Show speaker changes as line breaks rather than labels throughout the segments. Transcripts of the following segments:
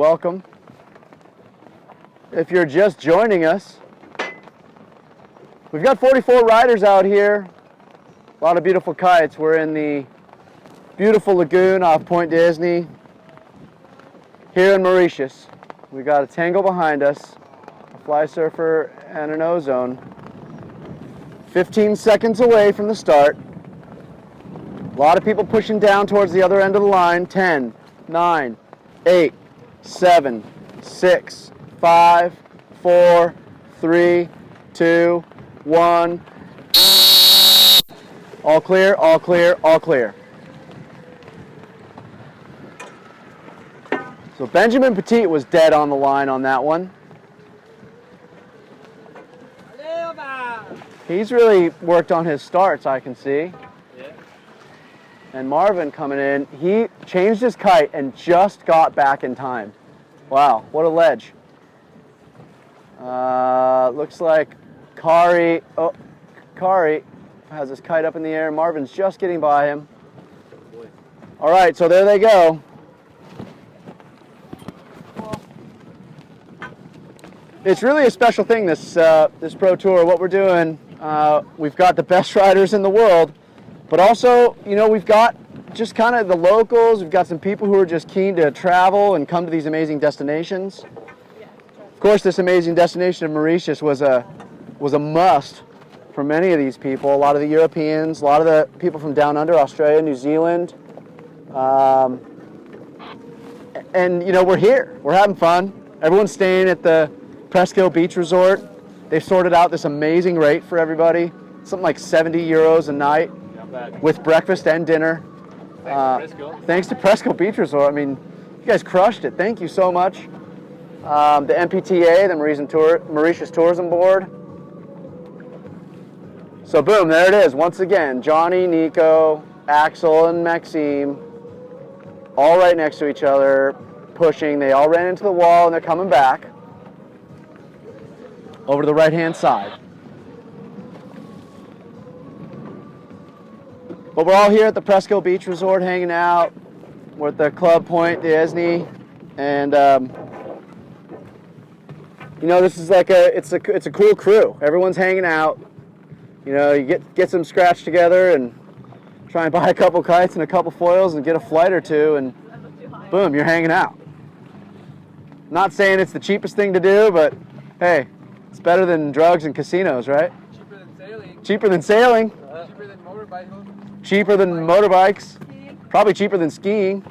welcome. If you're just joining us, we've got 44 riders out here. A lot of beautiful kites. We're in the beautiful lagoon off Point Disney here in Mauritius. We've got a tangle behind us, a fly surfer and an ozone. 15 seconds away from the start. A lot of people pushing down towards the other end of the line. 10, 9, 8, 7, 6, 5, 4, 3, 2, 1. All clear, all clear, all clear. So Benjamin Petit was dead on the line on that one. He's really worked on his starts, I can see. Yeah. And Marvin coming in, he changed his kite and just got back in time. Wow, what a ledge. Looks like Kari has his kite up in the air. Marvin's just getting by him. All right, so there they go. It's really a special thing, this Pro Tour. What we're doing, we've got the best riders in the world, but also, you know, we've got just kind of the locals. We've got some people who are just keen to travel and come to these amazing destinations. Of course, this amazing destination of Mauritius was a must for many of these people. A lot of the Europeans, a lot of the people from down under, Australia, New Zealand. And, you know, we're here. We're having fun. Everyone's staying at the Presqu'île Beach Resort. They've sorted out this amazing rate for everybody. Something like 70 euros a night with breakfast and dinner. Thanks to Presqu'île Beach Resort. I mean, you guys crushed it. Thank you so much. The MPTA, the Mauritius Tourism Board. So boom, there it is. Once again, Johnny, Nico, Axel, and Maxime, all right next to each other, pushing. They all ran into the wall and they're coming back over to the right-hand side. But we're all here at the Presqu'île Beach Resort hanging out. We're at the Club Point Disney, and you know, this is like it's a cool crew. Everyone's hanging out. You know, you get some scratch together and try and buy a couple kites and a couple foils and get a flight or two, and boom, you're hanging out. Not saying it's the cheapest thing to do, but hey, it's better than drugs and casinos, right?
Cheaper than sailing.
Cheaper than sailing.
Cheaper than motorbikes.
Cheaper than motorbikes. Probably cheaper than skiing.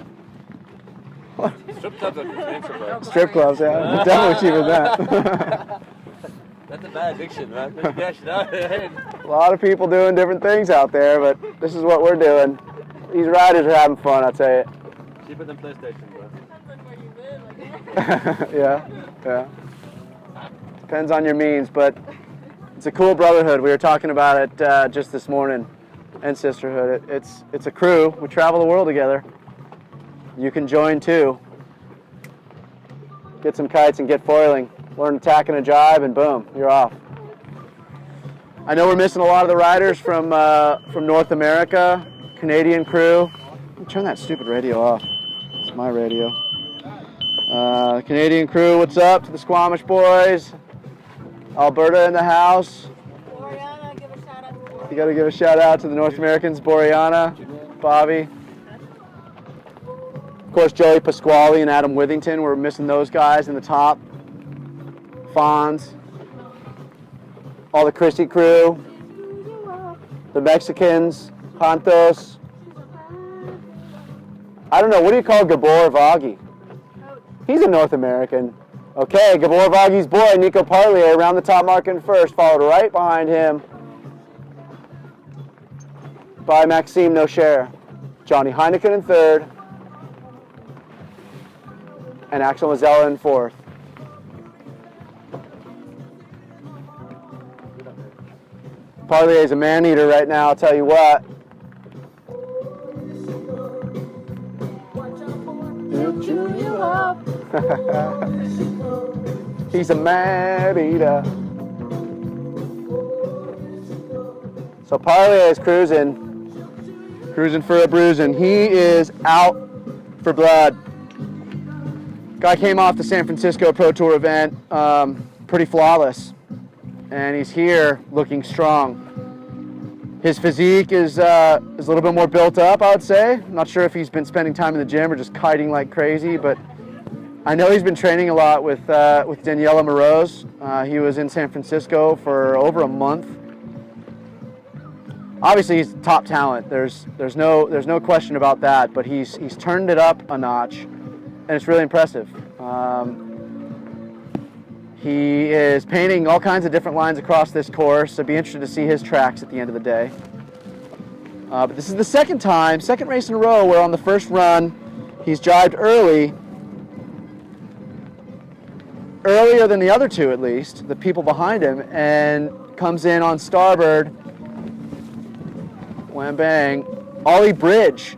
Strip clubs are expensive,
Strip clubs, yeah. Definitely cheaper than that.
That's a bad addiction, man. Put your cash out.
A lot of people doing different things out there, but this is what we're doing. These riders are having fun, I'll tell you.
Cheaper than PlayStation, bro.
Yeah, yeah. Depends on your means, but it's a cool brotherhood. We were talking about it just this morning, and sisterhood. It's a crew. We travel the world together. You can join too. Get some kites and get foiling. Learn to tack and a jibe, and boom, you're off. I know we're missing a lot of the riders from North America, Canadian crew. Turn that stupid radio off. It's my radio. Canadian crew, what's up to the Squamish boys? Alberta in the house.
Boreana, give a shout out to Boreana.
You got to give a shout out to the North Americans, Boreana, Bobby. Of course, Joey Pasquale and Adam Withington. We're missing those guys in the top. Fonz. All the Christie crew. The Mexicans, Pantos. I don't know, what do you call Gabor Vagi? He's a North American. Okay, Gabor Vagi's boy, Nico Parlier, around the top mark in first, followed right behind him by Maxime Nocher. Johnny Heineken in third, and Axel Mazzella in fourth. Parlier is a man-eater right now, I'll tell you what. He's a man-eater. So Parlier is cruising for a bruising. He is out for blood. Guy came off the San Francisco Pro Tour event, pretty flawless, and he's here looking strong. His physique is a little bit more built up, I would say. I'm not sure if he's been spending time in the gym or just kiting like crazy, but I know he's been training a lot with Daniela Moroz. He was in San Francisco for over a month. Obviously, he's top talent. There's no question about that. But he's turned it up a notch, and it's really impressive. He is painting all kinds of different lines across this course. So be interested to see his tracks at the end of the day. But this is the second race in a row where on the first run he's jibed earlier than the other two, at least, the people behind him, and comes in on starboard. Wham bang. Ollie Bridge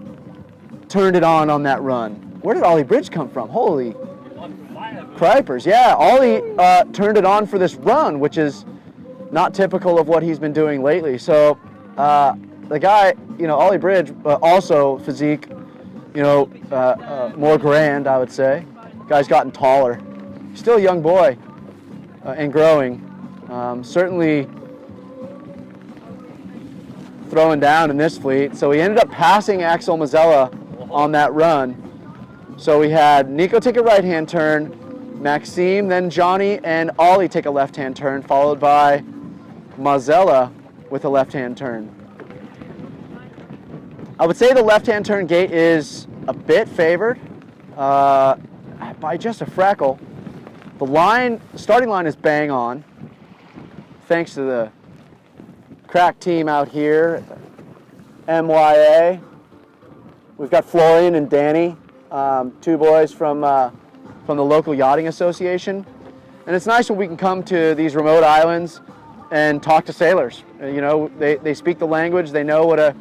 turned it on that run. Where did Ollie Bridge come from? Holy cripers. Yeah, Ollie turned it on for this run, which is not typical of what he's been doing lately. So the guy, Ollie Bridge, also physique, more grand, I would say. Guy's gotten taller. Still a young boy and growing. Certainly throwing down in this fleet. So he ended up passing Axel Mazzella on that run. So we had Nico take a right-hand turn, Maxime, then Johnny, and Ollie take a left-hand turn, followed by Mazzella with a left-hand turn. I would say the left-hand turn gate is a bit favored by just a freckle. The starting line is bang on, thanks to the crack team out here at MYA. We've got Florian and Danny, two boys from the local yachting association, and it's nice when we can come to these remote islands and talk to sailors. They speak the language. They know what a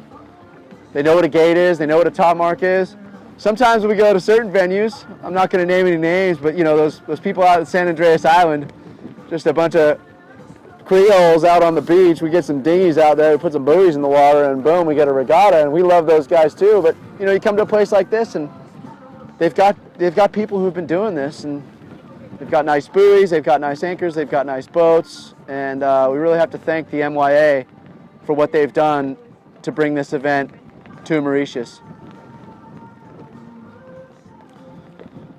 gate is. They know what a top mark is. Sometimes when we go to certain venues, I'm not going to name any names, but those people out at San Andreas Island, just a bunch of Creoles out on the beach. We get some dinghies out there, we put some buoys in the water, and boom, we get a regatta, and we love those guys too. But you come to a place like this, and they've got people who've been doing this, and they've got nice buoys, they've got nice anchors, they've got nice boats, and we really have to thank the MYA for what they've done to bring this event to Mauritius.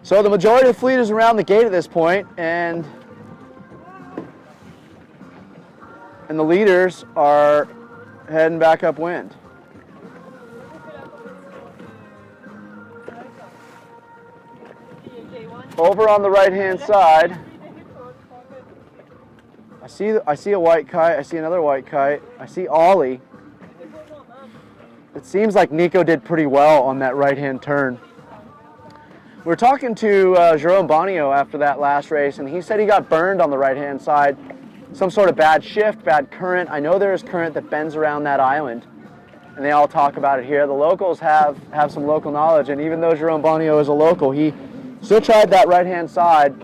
So the majority of the fleet is around the gate at this point, and the leaders are heading back upwind. Over on the right-hand side, I see a white kite. I see another white kite. I see Ollie. It seems like Nico did pretty well on that right-hand turn. We were talking to Jerome Bonio after that last race, and he said he got burned on the right-hand side. Some sort of bad shift, bad current. I know there is current that bends around that island, and they all talk about it here. The locals have some local knowledge, and even though Jerome Bonio is a local, he still tried that right-hand side.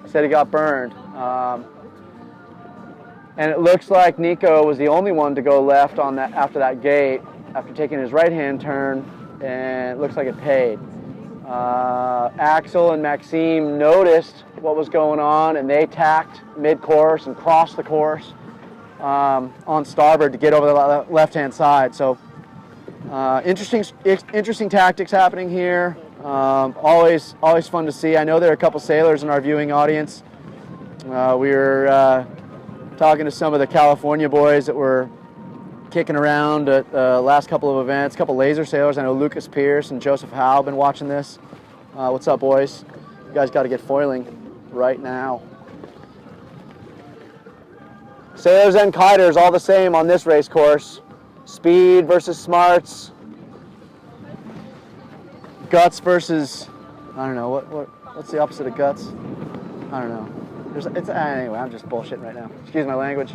Said he got burned. And it looks like Nico was the only one to go left on that after that gate, after taking his right-hand turn, and it looks like it paid. Axel and Maxime noticed what was going on, and they tacked mid-course and crossed the course on starboard to get over the left-hand side. So interesting tactics happening here. Always fun to see. I know there are a couple sailors in our viewing audience. We were talking to some of the California boys that were kicking around at the last couple of events, a couple laser sailors. I know Lucas Pierce and Joseph Howe have been watching this. What's up, boys? You guys got to get foiling right now. Sailors and kiters all the same on this race course. Speed versus smarts. Guts versus, I don't know, what's the opposite of guts? I don't know. Anyway, I'm just bullshitting right now. Excuse my language.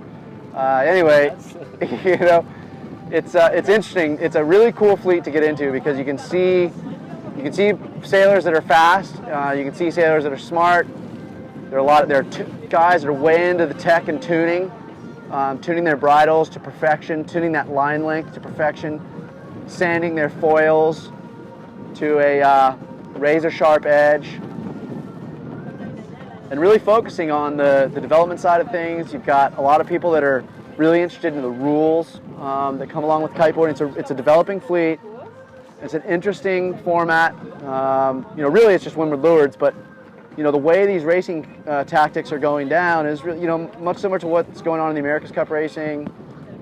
Anyway, it's interesting. It's a really cool fleet to get into because you can see sailors that are fast. You can see sailors that are smart. There are guys that are way into the tech and tuning, tuning their bridles to perfection, tuning that line length to perfection, sanding their foils to a razor sharp edge. and really focusing on the development side of things. You've got a lot of people that are really interested in the rules that come along with kiteboarding. It's a developing fleet. It's an interesting format. You know, really it's just windward lewards, but you know, the way these racing tactics are going down is really, you know, much similar to what's going on in the America's Cup racing,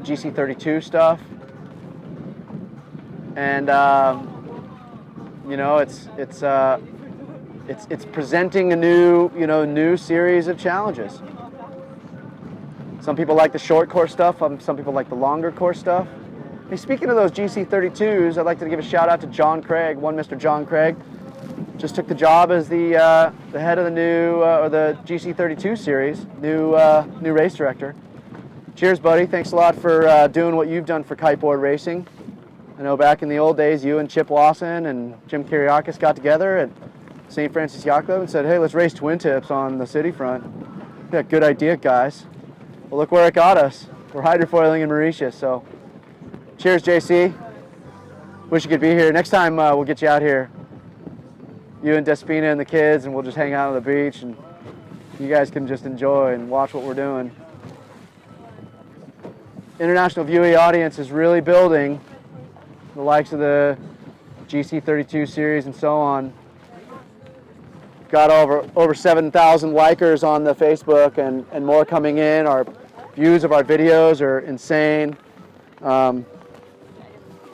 GC32 stuff. And you know, it's presenting a new series of challenges. Some people like the short course stuff. Some people like the longer course stuff. Hey, speaking of those GC32s, I'd like to give a shout out to John Craig. One Mr. John Craig just took the job as the head of the new or the GC32 series, new race director. Cheers, buddy. Thanks a lot for doing what you've done for kiteboard racing. I know back in the old days, you and Chip Lawson and Jim Kiriakis got together at St. Francis Yacht Club and said, hey, let's race twin tips on the city front. Yeah, good idea, guys. Well, look where it got us. We're hydrofoiling in Mauritius, so cheers, JC. Wish you could be here. Next time, we'll get you out here. You and Despina and the kids, and we'll just hang out on the beach, and you guys can just enjoy and watch what we're doing. International viewing audience is really building, the likes of the GC32 series and so on. Got over 7,000 likers on the Facebook and more coming in. Our views of our videos are insane.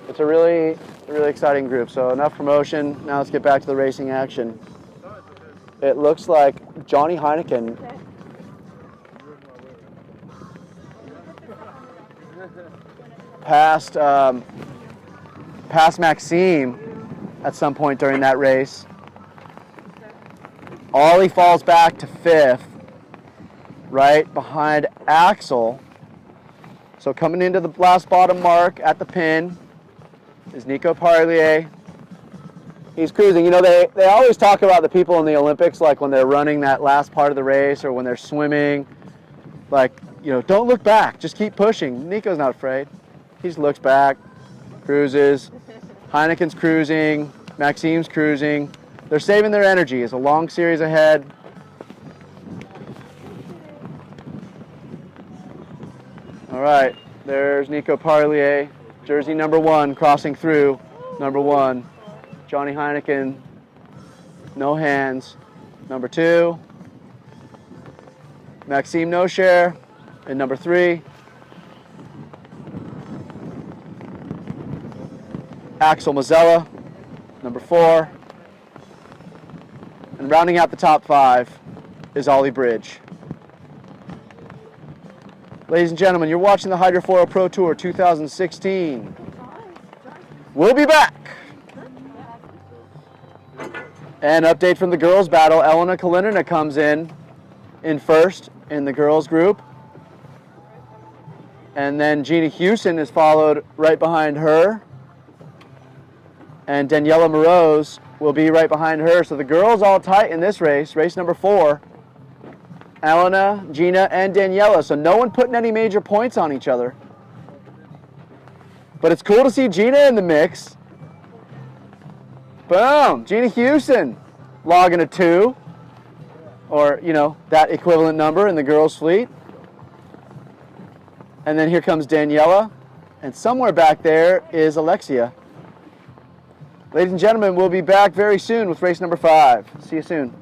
It's a really exciting group. So enough promotion. Now let's get back to the racing action. It looks like Johnny Heineken passed Maxime at some point during that race. Ollie falls back to 5th, right behind Axel. So coming into the last bottom mark at the pin is Nico Parlier. He's cruising. You know, they always talk about the people in the Olympics, like when they're running that last part of the race or when they're swimming, like, you know, don't look back, just keep pushing. Nico's not afraid. He just looks back, cruises. Heineken's cruising, Maxime's cruising. They're saving their energy. It's a long series ahead. All right, there's Nico Parlier, jersey number 1, crossing through, number 1. Johnny Heineken, no hands, number 2. Maxime no share in number 3. Axel Mazzella, number 4. And rounding out the top 5 is Ollie Bridge. Ladies and gentlemen, you're watching the Hydrofoil Pro Tour 2016. We'll be back. An update from the girls' battle. Elena Kalinina comes in first in the girls' group. And then Gina Hewson is followed right behind her. And Daniela Moroz will be right behind her. So the girls all tight in this race, race number 4. Elena, Gina, and Daniela. So no one putting any major points on each other. But it's cool to see Gina in the mix. Boom, Gina Hewson logging a 2. Or, you know, that equivalent number in the girls' fleet. And then here comes Daniela. And somewhere back there is Alexia. Ladies and gentlemen, we'll be back very soon with race number 5. See you soon.